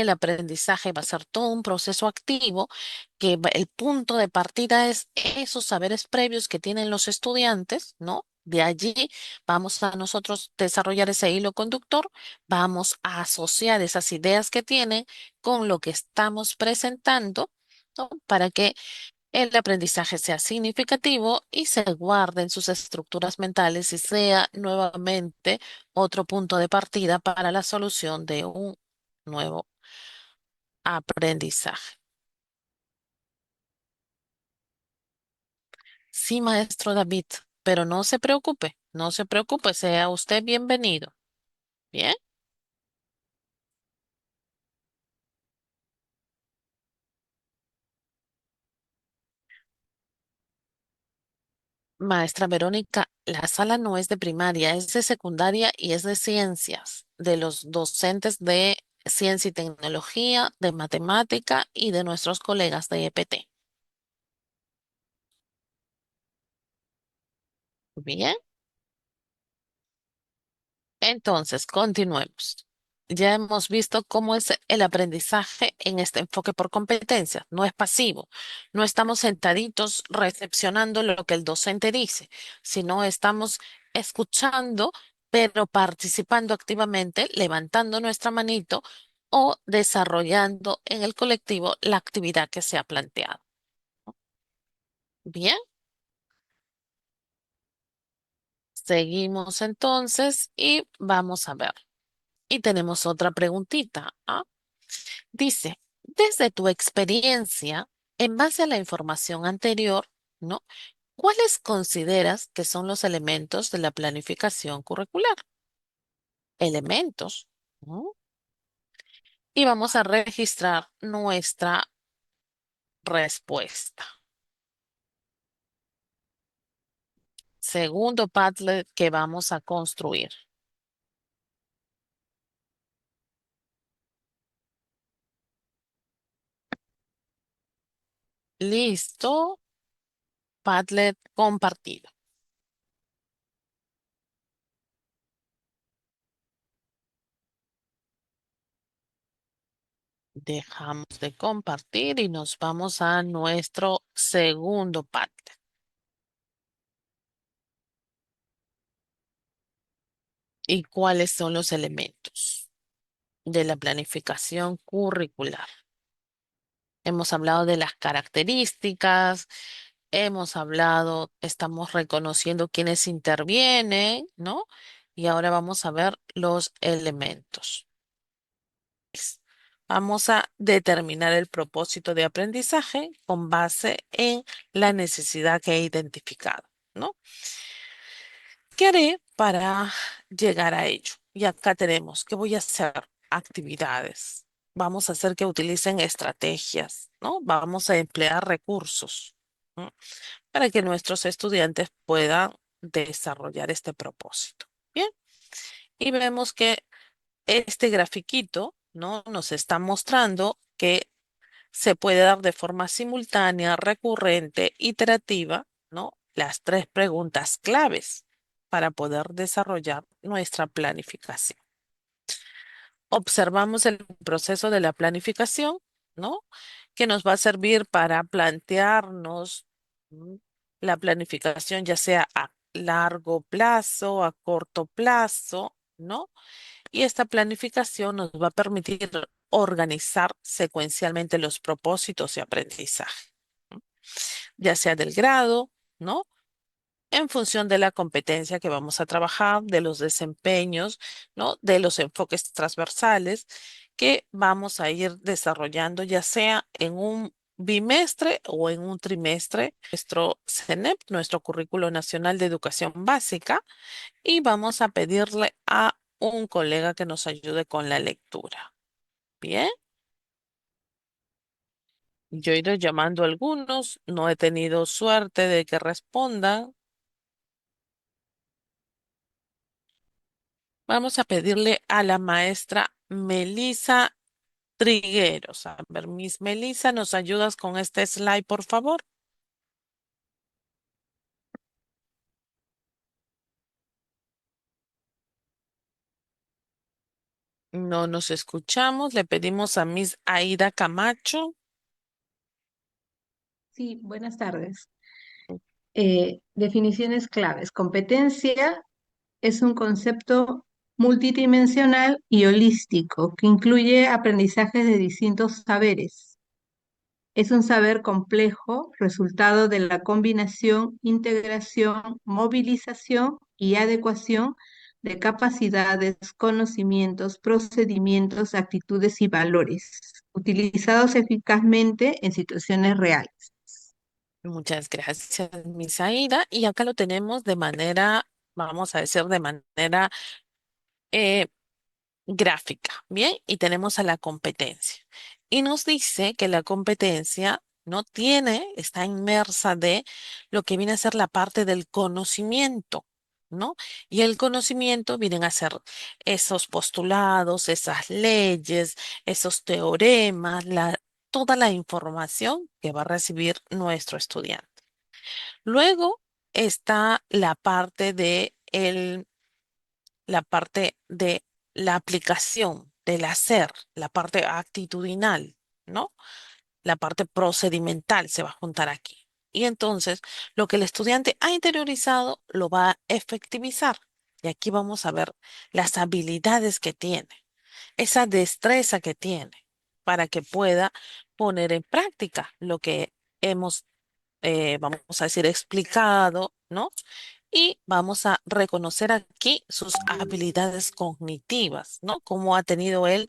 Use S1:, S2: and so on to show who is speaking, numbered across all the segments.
S1: el aprendizaje va a ser todo un proceso activo, el punto de partida es esos saberes previos que tienen los estudiantes, ¿no? De allí vamos a nosotros desarrollar ese hilo conductor, vamos a asociar esas ideas que tienen con lo que estamos presentando, ¿no? Para que el aprendizaje sea significativo y se guarde en sus estructuras mentales y sea nuevamente otro punto de partida para la solución de un nuevo aprendizaje. Sí, maestro David, pero no se preocupe, sea usted bienvenido. Bien, maestra Verónica, la sala no es de primaria, es de secundaria y es de ciencias, de los docentes de ciencia y tecnología, de matemática y de nuestros colegas de EPT. Bien. Entonces, continuemos. Ya hemos visto cómo es el aprendizaje en este enfoque por competencias. No es pasivo. No estamos sentaditos recepcionando lo que el docente dice, sino estamos escuchando, pero participando activamente, levantando nuestra manito o desarrollando en el colectivo la actividad que se ha planteado. Bien, seguimos entonces y vamos a ver. Y tenemos otra preguntita. ¿Ah? Dice, desde tu experiencia, en base a la información anterior, ¿no? ¿Cuáles consideras que son los elementos de la planificación curricular? Elementos, ¿no? Y vamos a registrar nuestra respuesta. Segundo Padlet que vamos a construir. Listo, Padlet compartido. Dejamos de compartir y nos vamos a nuestro segundo Padlet. ¿Y cuáles son los elementos de la planificación curricular? Hemos hablado de las características, hemos hablado, estamos reconociendo quiénes intervienen, ¿no? Y ahora vamos a ver los elementos. Vamos a determinar el propósito de aprendizaje con base en la necesidad que he identificado, ¿no? ¿Qué haré para llegar a ello? Y acá tenemos, ¿qué voy a hacer? Actividades. Vamos a hacer que utilicen estrategias, ¿no? Vamos a emplear recursos, ¿no? Para que nuestros estudiantes puedan desarrollar este propósito. Bien, y vemos que este grafiquito, ¿no? Nos está mostrando que se puede dar de forma simultánea, recurrente, iterativa, ¿no? Las tres preguntas claves para poder desarrollar nuestra planificación. Observamos el proceso de la planificación, ¿no? Que nos va a servir para plantearnos la planificación, ya sea a largo plazo, a corto plazo, ¿no? Y esta planificación nos va a permitir organizar secuencialmente los propósitos y aprendizaje, ¿no? Ya sea del grado, ¿no? En función de la competencia que vamos a trabajar, de los desempeños, ¿no? De los enfoques transversales que vamos a ir desarrollando, ya sea en un bimestre o en un trimestre, nuestro CENEP, nuestro Currículo Nacional de Educación Básica, y vamos a pedirle a un colega que nos ayude con la lectura. Bien, yo he ido llamando a algunos, no he tenido suerte de que respondan. Vamos a pedirle a la maestra Melisa Trigueros. A ver, Miss Melisa, ¿nos ayudas con este slide, por favor? No nos escuchamos. Le pedimos a Miss Aida Camacho.
S2: Sí, buenas tardes. Definiciones claves. Competencia es un concepto multidimensional y holístico que incluye aprendizajes de distintos saberes. Es un saber complejo, resultado de la combinación, integración, movilización y adecuación de capacidades, conocimientos, procedimientos, actitudes y valores, utilizados eficazmente en situaciones reales.
S1: Muchas gracias, Miss Aida. Y acá lo tenemos de manera, vamos a decir, de manera eh, gráfica, ¿bien? Y tenemos a la competencia. Y nos dice que la competencia no tiene, está inmersa de lo que viene a ser la parte del conocimiento, ¿no? Y el conocimiento vienen a ser esos postulados, esas leyes, esos teoremas, toda la información que va a recibir nuestro estudiante. Luego está la parte de la aplicación, del hacer, la parte actitudinal, ¿no? La parte procedimental se va a juntar aquí. Y entonces, lo que el estudiante ha interiorizado lo va a efectivizar. Y aquí vamos a ver las habilidades que tiene, esa destreza que tiene para que pueda poner en práctica lo que hemos, vamos a decir, explicado, ¿no? Y vamos a reconocer aquí sus habilidades cognitivas, ¿no? Cómo ha tenido él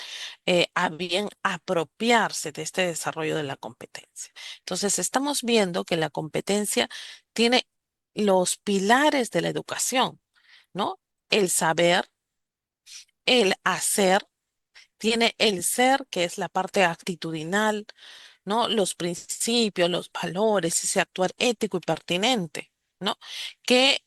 S1: a bien apropiarse de este desarrollo de la competencia. Entonces, estamos viendo que la competencia tiene los pilares de la educación, ¿no? El saber, el hacer, tiene el ser, que es la parte actitudinal, ¿no? Los principios, los valores, ese actuar ético y pertinente, ¿no? Que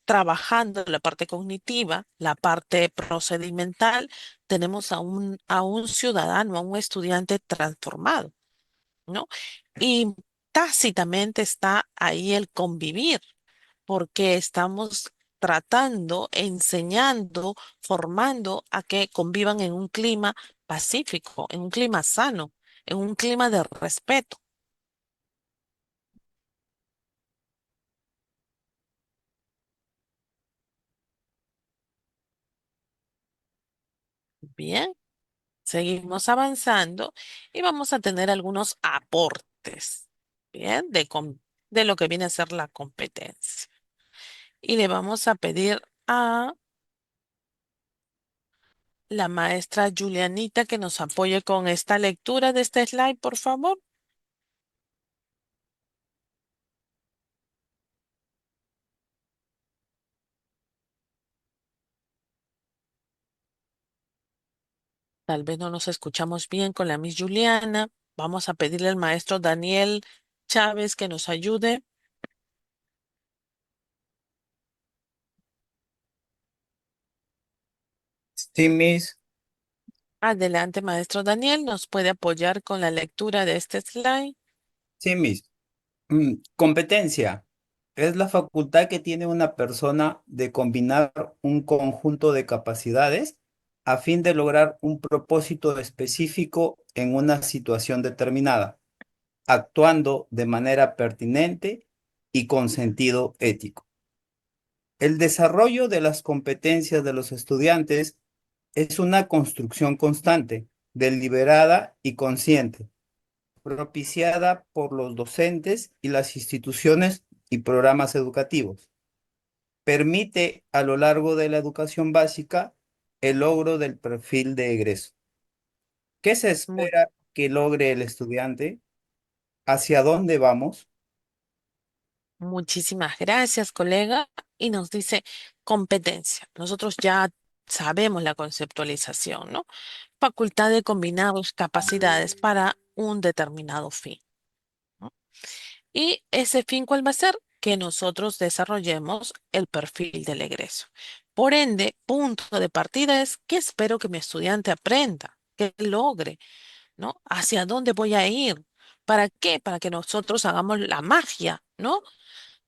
S1: trabajando la parte cognitiva, la parte procedimental, tenemos a un ciudadano, a un estudiante transformado, ¿no? Y tácitamente está ahí el convivir, porque estamos tratando, enseñando, formando a que convivan en un clima pacífico, en un clima sano, en un clima de respeto. Bien, seguimos avanzando y vamos a tener algunos aportes, bien, de lo que viene a ser la competencia. Y le vamos a pedir a la maestra Julianita que nos apoye con esta lectura de este slide, por favor. Tal vez no nos escuchamos bien con la Miss Juliana. Vamos a pedirle al maestro Daniel Chávez que nos ayude.
S3: Sí, Miss,
S1: Adelante, maestro Daniel, ¿nos puede apoyar con la lectura de este slide?
S3: sí, Miss. Competencia es la facultad que tiene una persona de combinar un conjunto de capacidades a fin de lograr un propósito específico en una situación determinada, actuando de manera pertinente y con sentido ético. El desarrollo de las competencias de los estudiantes es una construcción constante, deliberada y consciente propiciada por los docentes y las instituciones y programas educativos. Permite a lo largo de la educación básica el logro del perfil de egreso. ¿Qué se
S1: Mu-
S3: espera que logre el estudiante? ¿Hacia dónde vamos?
S1: Muchísimas gracias, colega. Y nos dice competencia. Nosotros ya sabemos la conceptualización, ¿no? Facultad de combinar las capacidades para un determinado fin, ¿no? Y ese fin, ¿cuál va a ser? Que nosotros desarrollemos el perfil del egreso. Por ende, punto de partida es qué espero que mi estudiante aprenda, que logre, ¿no? ¿Hacia dónde voy a ir? ¿Para qué? Para que nosotros hagamos la magia, ¿no?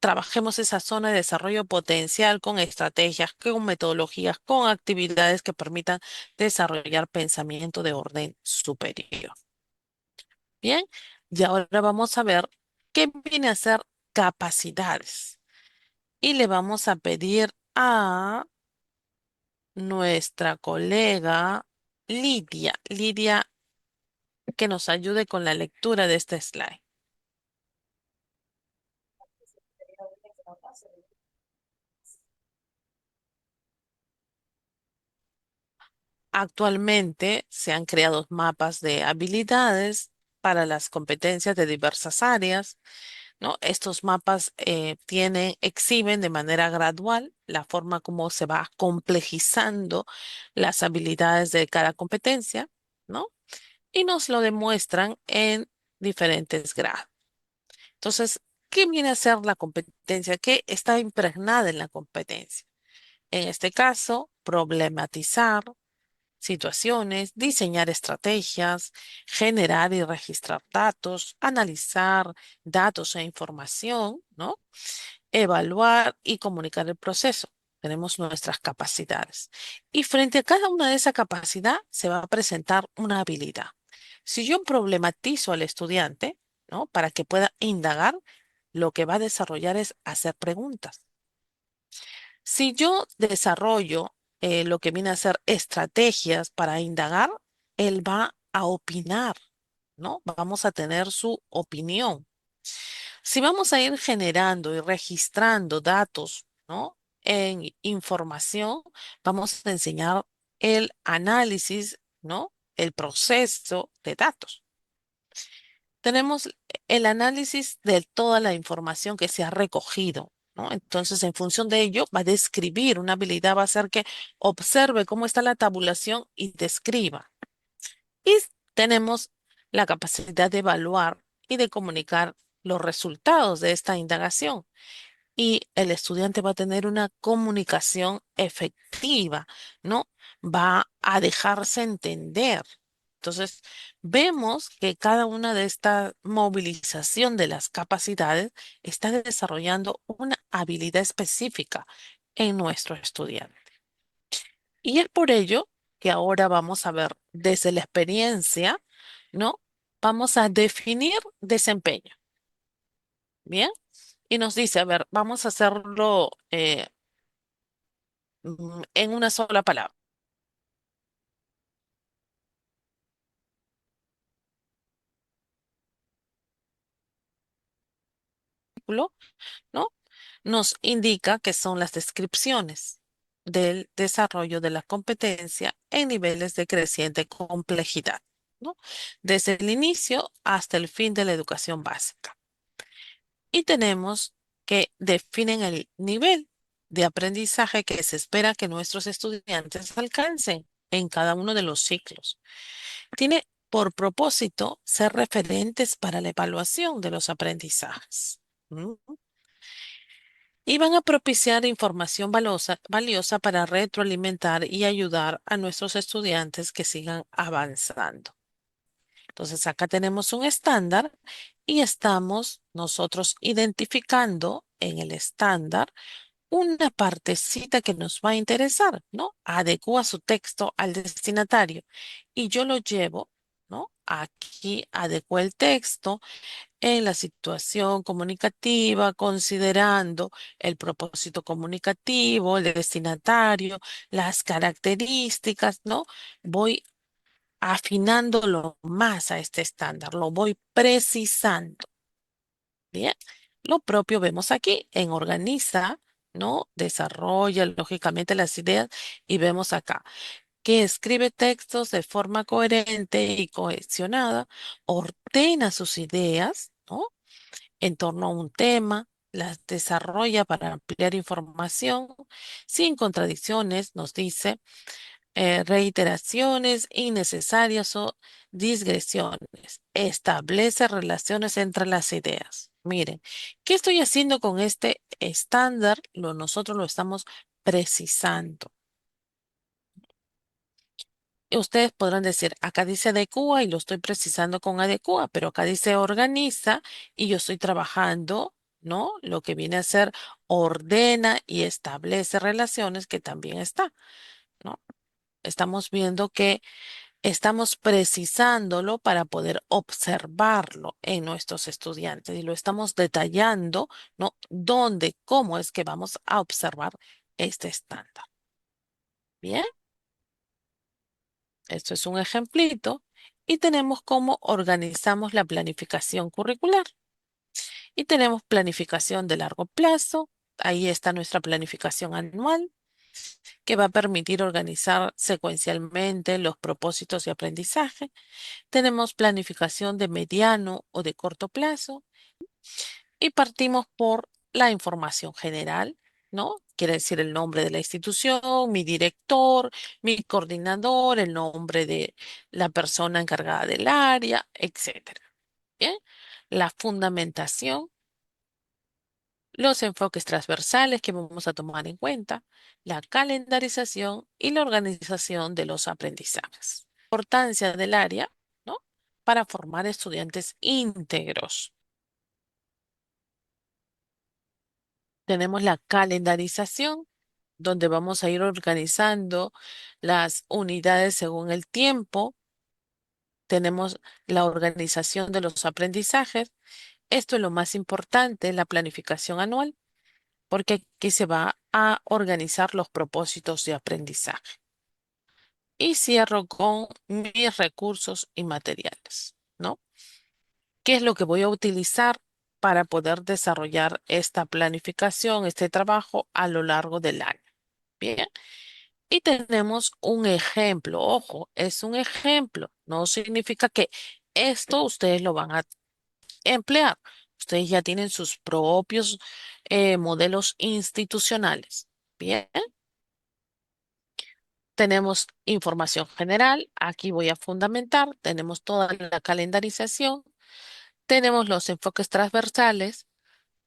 S1: trabajemos esa zona de desarrollo potencial con estrategias, con metodologías, con actividades que permitan desarrollar pensamiento de orden superior. Bien, y ahora vamos a ver qué viene a ser capacidades. Y le vamos a pedir a nuestra colega Lidia, que nos ayude con la lectura de este slide. Actualmente se han creado mapas de habilidades para las competencias de diversas áreas, ¿no? Estos mapas exhiben de manera gradual la forma como se va complejizando las habilidades de cada competencia, ¿no? Y nos lo demuestran en diferentes grados. Entonces, ¿qué viene a ser la competencia? ¿Qué está impregnada en la competencia? En este caso, problematizar situaciones, diseñar estrategias, generar y registrar datos, analizar datos e información, ¿no? Evaluar y comunicar el proceso. Tenemos nuestras capacidades. Y frente a cada una de esas capacidades se va a presentar una habilidad. Si yo problematizo al estudiante, ¿no? Para que pueda indagar, lo que va a desarrollar es hacer preguntas. Si yo desarrollo lo que viene a ser estrategias para indagar, él va a opinar, ¿no? Vamos a tener su opinión. Si vamos a ir generando y registrando datos, ¿no? En información, vamos a enseñar el análisis, ¿no? El proceso de datos. Tenemos el análisis de toda la información que se ha recogido, ¿no? Entonces, en función de ello, va a describir una habilidad, va a hacer que observe cómo está la tabulación y describa. Y tenemos la capacidad de evaluar y de comunicar los resultados de esta indagación. Y el estudiante va a tener una comunicación efectiva, ¿no? Va a dejarse entender. Entonces, vemos que cada una de esta movilización de las capacidades está desarrollando una habilidad específica en nuestro estudiante. Y es por ello que ahora vamos a ver desde la experiencia, ¿no? Vamos a definir desempeño. Bien. Y nos dice, a ver, vamos a hacerlo en una sola palabra, ¿no? Nos indica que son las descripciones del desarrollo de la competencia en niveles de creciente complejidad, ¿no? Desde el inicio hasta el fin de la educación básica. Y tenemos que definen el nivel de aprendizaje que se espera que nuestros estudiantes alcancen en cada uno de los ciclos. Tiene por propósito ser referentes para la evaluación de los aprendizajes. ¿M? Y van a propiciar información valiosa para retroalimentar y ayudar a nuestros estudiantes que sigan avanzando. Entonces, acá tenemos un estándar y estamos nosotros identificando en el estándar una partecita que nos va a interesar, ¿no? Adecua su texto al destinatario y yo lo llevo, ¿no? Aquí adecuo el texto en la situación comunicativa, considerando el propósito comunicativo, el destinatario, las características, ¿no? Voy afinándolo más a este estándar, lo voy precisando. Bien, lo propio vemos aquí en organiza, ¿no? Desarrolla lógicamente las ideas y vemos acá que escribe textos de forma coherente y cohesionada, ordena sus ideas, ¿no? En torno a un tema, las desarrolla para ampliar información, sin contradicciones, nos dice, reiteraciones innecesarias o digresiones. Establece relaciones entre las ideas. Miren, ¿qué estoy haciendo con este estándar? Nosotros lo estamos precisando. Y ustedes podrán decir, acá dice adecua y lo estoy precisando con adecua, pero acá dice organiza y yo estoy trabajando ¿no? Lo que viene a ser ordena y establece relaciones, que también está, ¿no? Estamos viendo que estamos precisándolo para poder observarlo en nuestros estudiantes y lo estamos detallando, ¿no? ¿Dónde, cómo es que vamos a observar este estándar? Bien, esto es un ejemplito y tenemos cómo organizamos la planificación curricular. Y tenemos planificación de largo plazo. Ahí está nuestra planificación anual, que va a permitir organizar secuencialmente los propósitos de aprendizaje. Tenemos planificación de mediano o de corto plazo y partimos por la información general, ¿no? Quiere decir el nombre de la institución, mi director, mi coordinador, el nombre de la persona encargada del área, etcétera. Bien, la fundamentación, los enfoques transversales que vamos a tomar en cuenta, la calendarización y la organización de los aprendizajes. Importancia del área, ¿no? Para formar estudiantes íntegros. Tenemos la calendarización, donde vamos a ir organizando las unidades según el tiempo. Tenemos la organización de los aprendizajes. Esto es lo más importante, la planificación anual, porque aquí se va a organizar los propósitos de aprendizaje. Y cierro con mis recursos y materiales, ¿no? ¿Qué es lo que voy a utilizar para poder desarrollar esta planificación, este trabajo a lo largo del año? Bien. Y tenemos un ejemplo. Ojo, es un ejemplo. No significa que esto ustedes lo van a emplear. Ustedes ya tienen sus propios modelos institucionales. Bien. Tenemos información general. Aquí voy a fundamentar. Tenemos toda la calendarización. Tenemos los enfoques transversales,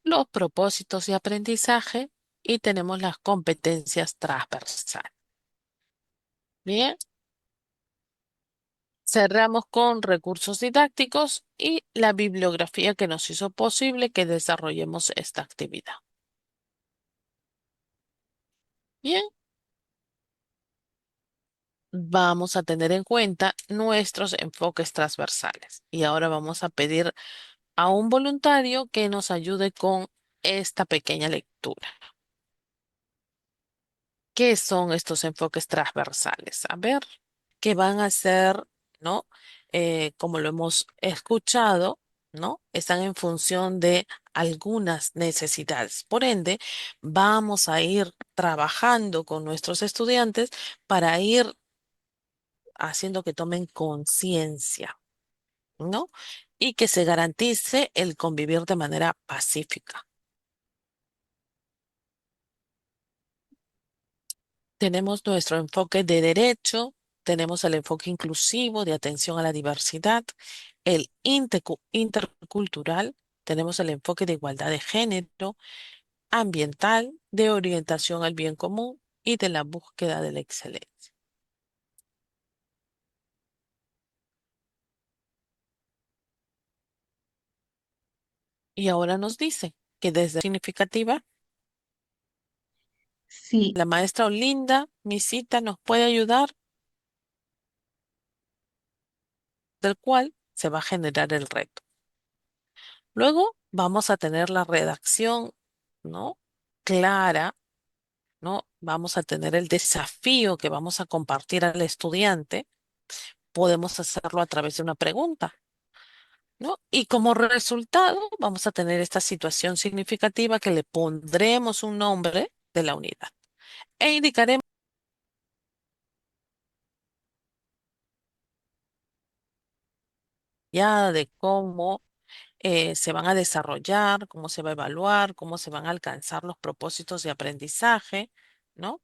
S1: los propósitos de aprendizaje y tenemos las competencias transversales. Bien. Cerramos con recursos didácticos y la bibliografía que nos hizo posible que desarrollemos esta actividad. Bien, vamos a tener en cuenta nuestros enfoques transversales. Y ahora vamos a pedir a un voluntario que nos ayude con esta pequeña lectura. ¿Qué son estos enfoques transversales? A ver, ¿qué van a ser, no? Como lo hemos escuchado, ¿no? Están en función de algunas necesidades. Por ende, vamos a ir trabajando con nuestros estudiantes para ir haciendo que tomen conciencia, ¿no? Y que se garantice el convivir de manera pacífica. Tenemos nuestro enfoque de derecho, tenemos el enfoque inclusivo de atención a la diversidad, el intercultural, tenemos el enfoque de igualdad de género, ambiental, de orientación al bien común y de la búsqueda de la excelencia. Y ahora nos dice que desde significativa,
S2: Sí,
S1: la maestra Olinda, mi cita, nos puede ayudar, del cual se va a generar el reto. Luego vamos a tener la redacción, ¿no? Clara, ¿no? Vamos a tener el desafío que vamos a compartir al estudiante. Podemos hacerlo a través de una pregunta, ¿no? Y como resultado vamos a tener esta situación significativa que le pondremos un nombre de la unidad e indicaremos ya de cómo se van a desarrollar, cómo se va a evaluar, cómo se van a alcanzar los propósitos de aprendizaje, ¿no?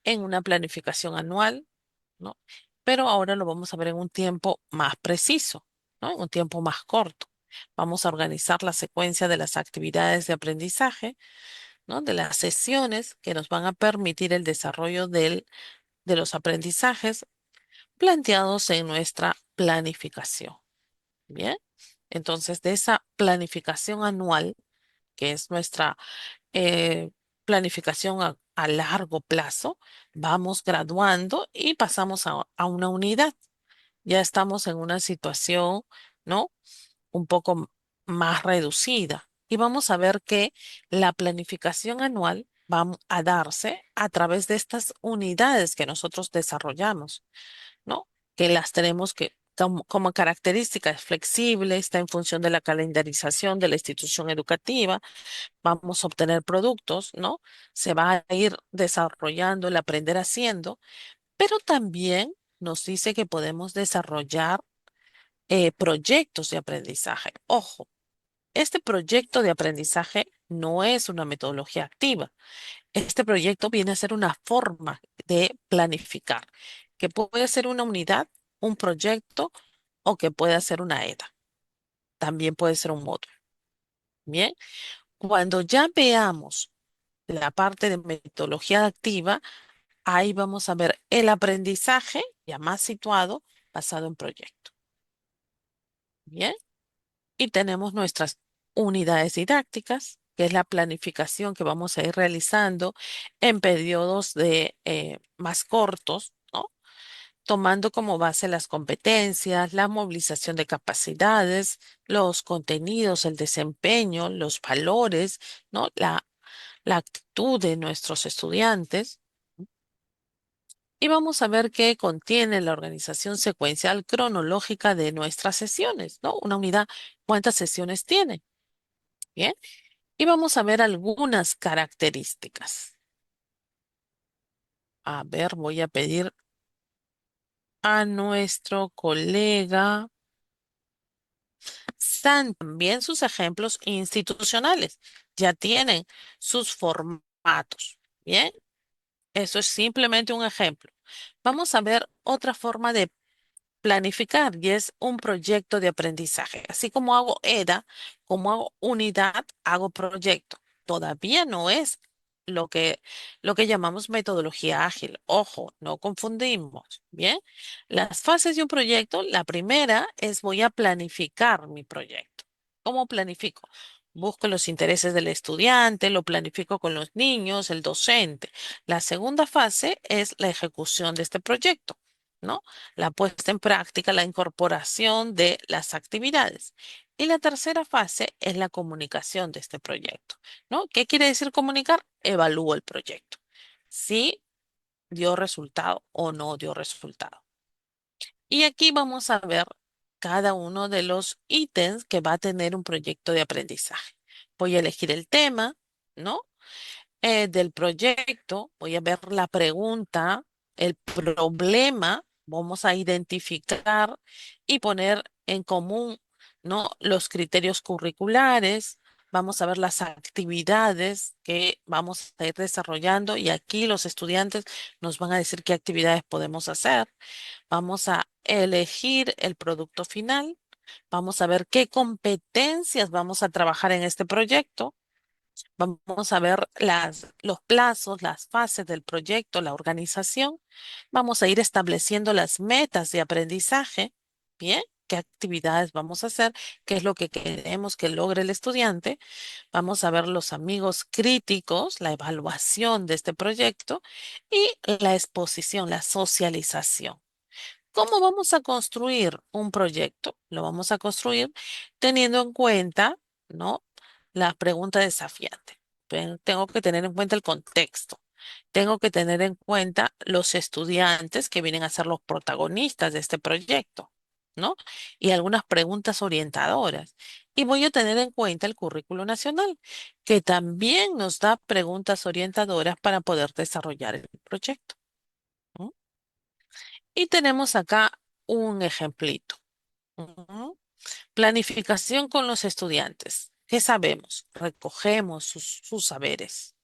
S1: En una planificación anual, ¿no? Pero ahora lo vamos a ver en un tiempo más preciso, ¿no? En un tiempo más corto. Vamos a organizar la secuencia de las actividades de aprendizaje, ¿no? De las sesiones que nos van a permitir el desarrollo de los aprendizajes planteados en nuestra planificación. Bien. Entonces, de esa planificación anual, que es nuestra eh, planificación a largo plazo, vamos graduando y pasamos a una unidad. Ya estamos en una situación, ¿no? Un poco más reducida. Y vamos a ver que la planificación anual va a darse a través de estas unidades que nosotros desarrollamos, ¿no? Que las tenemos que, como características flexibles, está en función de la calendarización de la institución educativa, vamos a obtener productos, ¿no? Se va a ir desarrollando el aprender haciendo, pero también nos dice que podemos desarrollar proyectos de aprendizaje. Ojo, este proyecto de aprendizaje no es una metodología activa. Este proyecto viene a ser una forma de planificar, que puede ser una unidad, un proyecto o que puede ser una EDA. También puede ser un módulo. Bien, cuando ya veamos la parte de metodología activa, ahí vamos a ver el aprendizaje ya más situado basado en proyecto. Bien. Y tenemos nuestras unidades didácticas, que es la planificación que vamos a ir realizando en periodos de más cortos, ¿no? Tomando como base las competencias, la movilización de capacidades, los contenidos, el desempeño, los valores, ¿no? La actitud de nuestros estudiantes. Y vamos a ver qué contiene la organización secuencial cronológica de nuestras sesiones, ¿no? Una unidad, ¿cuántas sesiones tiene? Bien. Y vamos a ver algunas características. A ver, voy a pedir a nuestro colega San también sus ejemplos institucionales. Ya tienen sus formatos. Bien, eso es simplemente un ejemplo. Vamos a ver otra forma de planificar y es un proyecto de aprendizaje. Así como hago EDA, como hago unidad, hago proyecto. Todavía no es lo que llamamos metodología ágil. Ojo, no confundimos. Bien, las fases de un proyecto, la primera es voy a planificar mi proyecto. ¿Cómo planifico? Busco los intereses del estudiante, lo planifico con los niños, el docente. La segunda fase es la ejecución de este proyecto, ¿no? La puesta en práctica, la incorporación de las actividades. Y la tercera fase es la comunicación de este proyecto, ¿no? ¿Qué quiere decir comunicar? Evalúo el proyecto. Si dio resultado o no dio resultado. Y aquí vamos a ver cada uno de los ítems que va a tener un proyecto de aprendizaje. Voy a elegir el tema, ¿no? Del proyecto, voy a ver la pregunta, el problema, vamos a identificar y poner en común, ¿no? Los criterios curriculares, vamos a ver las actividades que vamos a ir desarrollando y aquí los estudiantes nos van a decir qué actividades podemos hacer. Vamos a elegir el producto final, vamos a ver qué competencias vamos a trabajar en este proyecto. Vamos a ver los plazos, las fases del proyecto, la organización. Vamos a ir estableciendo las metas de aprendizaje. Bien, qué actividades vamos a hacer, qué es lo que queremos que logre el estudiante. Vamos a ver los amigos críticos, la evaluación de este proyecto y la exposición, la socialización. ¿Cómo vamos a construir un proyecto? Lo vamos a construir teniendo en cuenta, ¿no? La pregunta desafiante. Tengo que tener en cuenta el contexto. Tengo que tener en cuenta los estudiantes que vienen a ser los protagonistas de este proyecto, ¿no? Y algunas preguntas orientadoras. Y voy a tener en cuenta el currículo nacional, que también nos da preguntas orientadoras para poder desarrollar el proyecto. ¿No? Y tenemos acá un ejemplito. Ujú. Planificación con los estudiantes. ¿Qué sabemos? Recogemos sus saberes.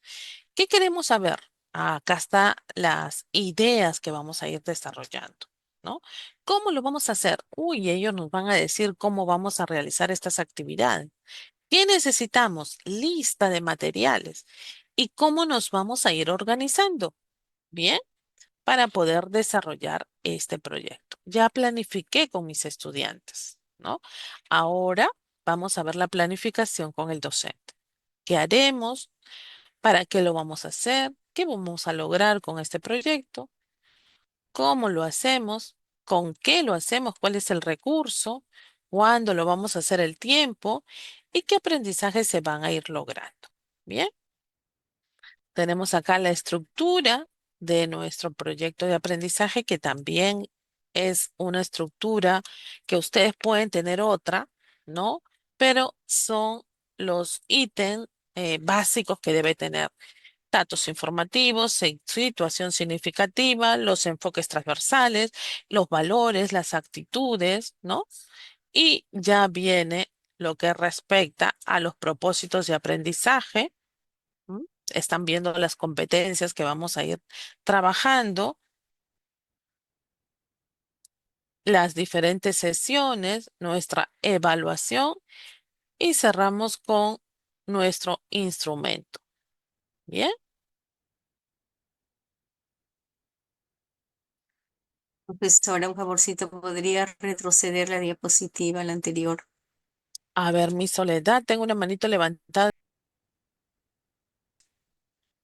S1: ¿Qué queremos saber? Acá están las ideas que vamos a ir desarrollando, ¿no? ¿Cómo lo vamos a hacer? Uy, ellos nos van a decir cómo vamos a realizar estas actividades. ¿Qué necesitamos? Lista de materiales. ¿Y cómo nos vamos a ir organizando? Bien, para poder desarrollar este proyecto. Ya planifiqué con mis estudiantes, ¿no? Ahora vamos a ver la planificación con el docente. ¿Qué haremos? ¿Para qué lo vamos a hacer? ¿Qué vamos a lograr con este proyecto? ¿Cómo lo hacemos? ¿Con qué lo hacemos? ¿Cuál es el recurso? ¿Cuándo lo vamos a hacer el tiempo? ¿Y qué aprendizajes se van a ir logrando? Bien, tenemos acá la estructura de nuestro proyecto de aprendizaje, que también es una estructura que ustedes pueden tener otra, ¿no? Pero son los ítems básicos que debe tener. Datos informativos, situación significativa, los enfoques transversales, los valores, las actitudes, ¿no? Y ya viene lo que respecta a los propósitos de aprendizaje. ¿M? Están viendo las competencias que vamos a ir trabajando, las diferentes sesiones, nuestra evaluación y cerramos con nuestro instrumento. Bien,
S4: Profesora, un favorcito, ¿podría retroceder la diapositiva, la anterior?
S1: a ver, mi Soledad, tengo una manito levantada.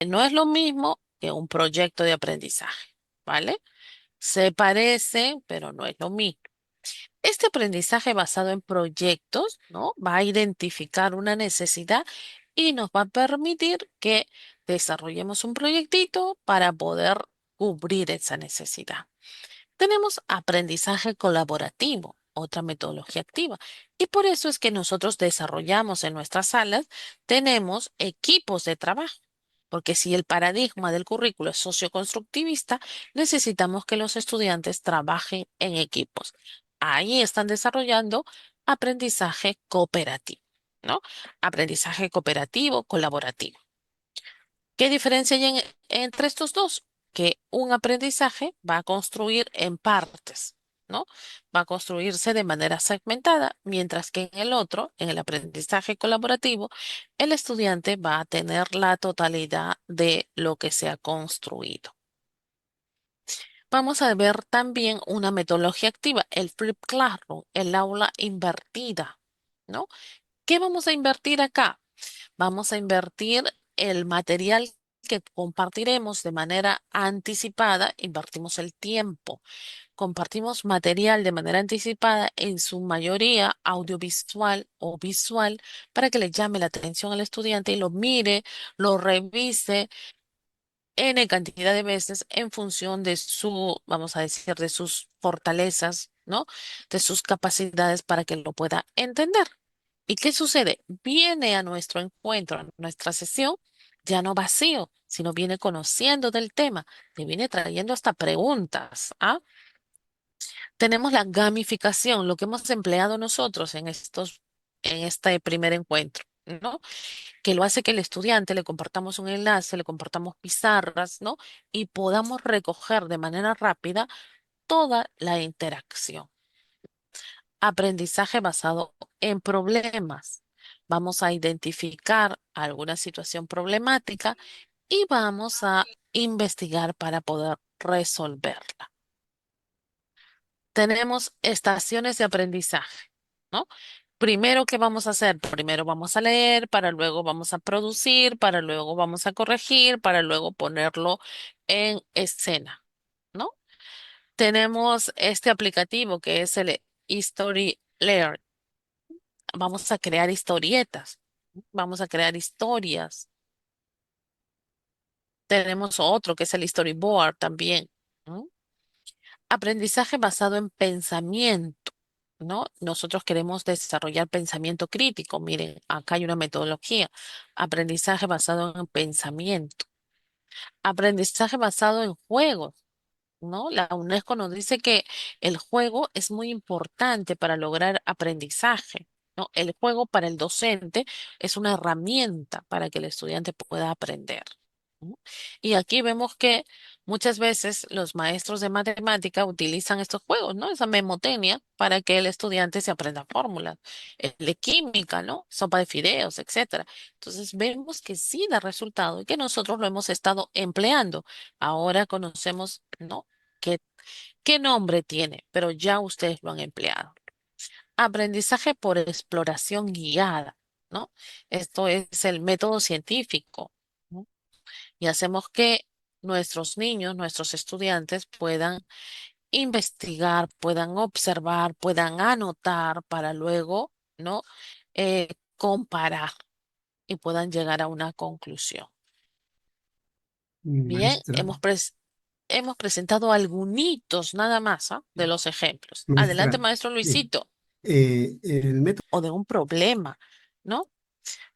S1: No es lo mismo que un proyecto de aprendizaje, ¿vale? Se parece, pero no es lo mismo. Este aprendizaje basado en proyectos, ¿no? Va a identificar una necesidad y nos va a permitir que desarrollemos un proyectito para poder cubrir esa necesidad. Tenemos aprendizaje colaborativo, otra metodología activa. Y por eso es que nosotros desarrollamos en nuestras salas, tenemos equipos de trabajo. Porque si el paradigma del currículo es socioconstructivista, necesitamos que los estudiantes trabajen en equipos. Ahí están desarrollando aprendizaje cooperativo, ¿no? Aprendizaje cooperativo, colaborativo. ¿Qué diferencia hay entre estos dos? Que un aprendizaje va a construir en partes, ¿no? Va a construirse de manera segmentada, mientras que en el otro, en el aprendizaje colaborativo, el estudiante va a tener la totalidad de lo que se ha construido. Vamos a ver también una metodología activa, el Flip Classroom, el aula invertida, ¿no? ¿Qué vamos a invertir acá? Vamos a invertir el material que compartiremos de manera anticipada, invertimos el tiempo, compartimos material de manera anticipada, en su mayoría audiovisual o visual, para que le llame la atención al estudiante y lo mire, lo revise N cantidad de veces en función de su, vamos a decir, de sus fortalezas, ¿no? De sus capacidades para que lo pueda entender. ¿Y qué sucede? Viene a nuestro encuentro, a nuestra sesión, ya no vacío, sino viene conociendo del tema, te viene trayendo hasta preguntas, ¿ah? Tenemos la gamificación, lo que hemos empleado nosotros en este primer encuentro, ¿no? Que lo hace que el estudiante le compartamos un enlace, le compartamos pizarras, ¿no? Y podamos recoger de manera rápida toda la interacción. Aprendizaje basado en problemas. Vamos a identificar alguna situación problemática y vamos a investigar para poder resolverla. Tenemos estaciones de aprendizaje, ¿no? Primero, ¿qué vamos a hacer? Primero vamos a leer, para luego vamos a producir, para luego vamos a corregir, para luego ponerlo en escena, ¿no? Tenemos este aplicativo que es el History Layer. Vamos a crear historietas, vamos a crear historias. Tenemos otro que es el Storyboard también, ¿no? Aprendizaje basado en pensamiento, ¿no? Nosotros queremos desarrollar pensamiento crítico. Miren, acá hay una metodología. Aprendizaje basado en pensamiento. Aprendizaje basado en juegos. ¿No? La UNESCO nos dice que el juego es muy importante para lograr aprendizaje, ¿no? El juego para el docente es una herramienta para que el estudiante pueda aprender, ¿no? Y aquí vemos que muchas veces los maestros de matemática utilizan estos juegos, ¿no? Esa memotecnia para que el estudiante se aprenda fórmulas. El de química, ¿no? Sopa de fideos, etcétera. Entonces vemos que sí da resultado y que nosotros lo hemos estado empleando. Ahora conocemos, ¿no? ¿Qué, qué nombre tiene? Pero ya ustedes lo han empleado. Aprendizaje por exploración guiada. ¿no? Esto es el método científico, ¿no? Y hacemos que nuestros niños, nuestros estudiantes puedan investigar, puedan observar, puedan anotar para luego, ¿no? Comparar y puedan llegar a una conclusión. Bien,
S5: Maestra,
S1: hemos presentado algunos nada más, ¿ah? De los ejemplos. Adelante,
S5: maestra,
S1: maestro
S5: eh,
S1: Luisito.
S5: el método
S1: O de un problema, ¿no?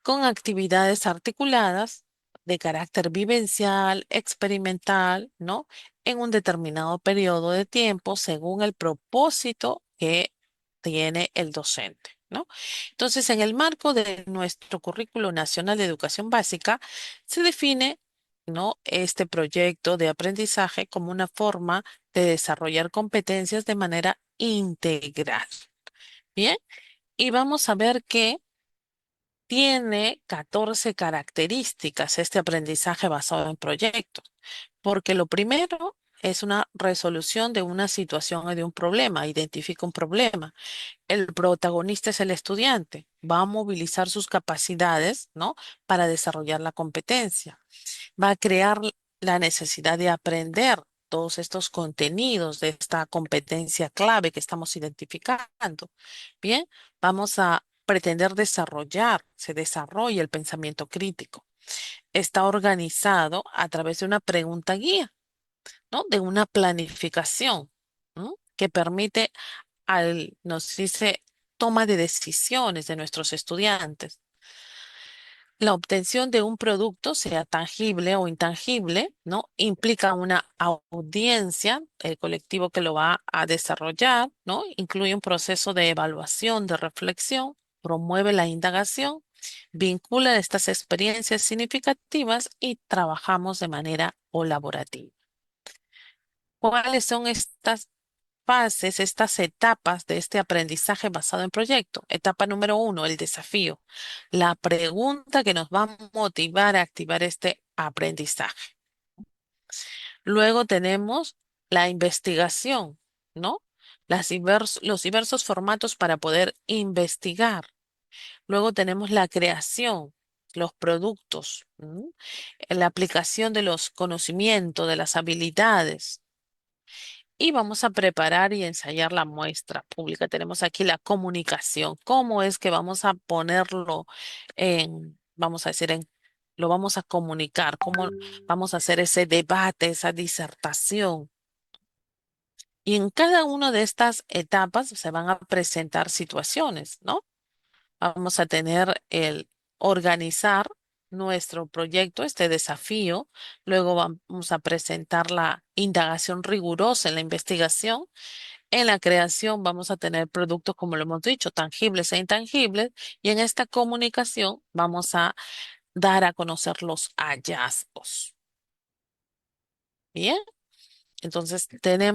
S1: Con actividades articuladas de carácter vivencial, experimental, ¿no? En un determinado periodo de tiempo según el propósito que tiene el docente, ¿no? Entonces, en el marco de nuestro Currículo Nacional de Educación Básica, se define, ¿no? Este proyecto de aprendizaje como una forma de desarrollar competencias de manera integral. Bien, y vamos a ver que tiene 14 características este aprendizaje basado en proyectos, porque lo primero es una resolución de una situación o de un problema, identifica un problema. El protagonista es el estudiante, va a movilizar sus capacidades, ¿no? Para desarrollar la competencia, va a crear la necesidad de aprender todos estos contenidos de esta competencia clave que estamos identificando. Bien, vamos a pretender desarrollar, se desarrolla el pensamiento crítico. Está organizado a través de una pregunta guía, ¿no? De una planificación, ¿no? Que permite nos dice, toma de decisiones de nuestros estudiantes. La obtención de un producto, sea tangible o intangible, ¿no? Implica una audiencia, el colectivo que lo va a desarrollar, ¿no? Incluye un proceso de evaluación, de reflexión, promueve la indagación, vincula estas experiencias significativas y trabajamos de manera colaborativa. ¿Cuáles son estas fases, estas etapas de este aprendizaje basado en proyecto? Etapa número 1, el desafío. La pregunta que nos va a motivar a activar este aprendizaje. Luego tenemos la investigación, ¿no? Los diversos formatos para poder investigar. Luego tenemos la creación, los productos, ¿m? La aplicación de los conocimientos, de las habilidades. Y vamos a preparar y ensayar la muestra pública. Tenemos aquí la comunicación. ¿Cómo es que vamos a ponerlo vamos a decir, lo vamos a comunicar? ¿Cómo vamos a hacer ese debate, esa disertación? Y en cada una de estas etapas se van a presentar situaciones, ¿no? Vamos a tener el organizar nuestro proyecto, este desafío. Luego vamos a presentar la indagación rigurosa en la investigación. En la creación vamos a tener productos, como lo hemos dicho, tangibles e intangibles. Y en esta comunicación vamos a dar a conocer los hallazgos. Bien, entonces tenemos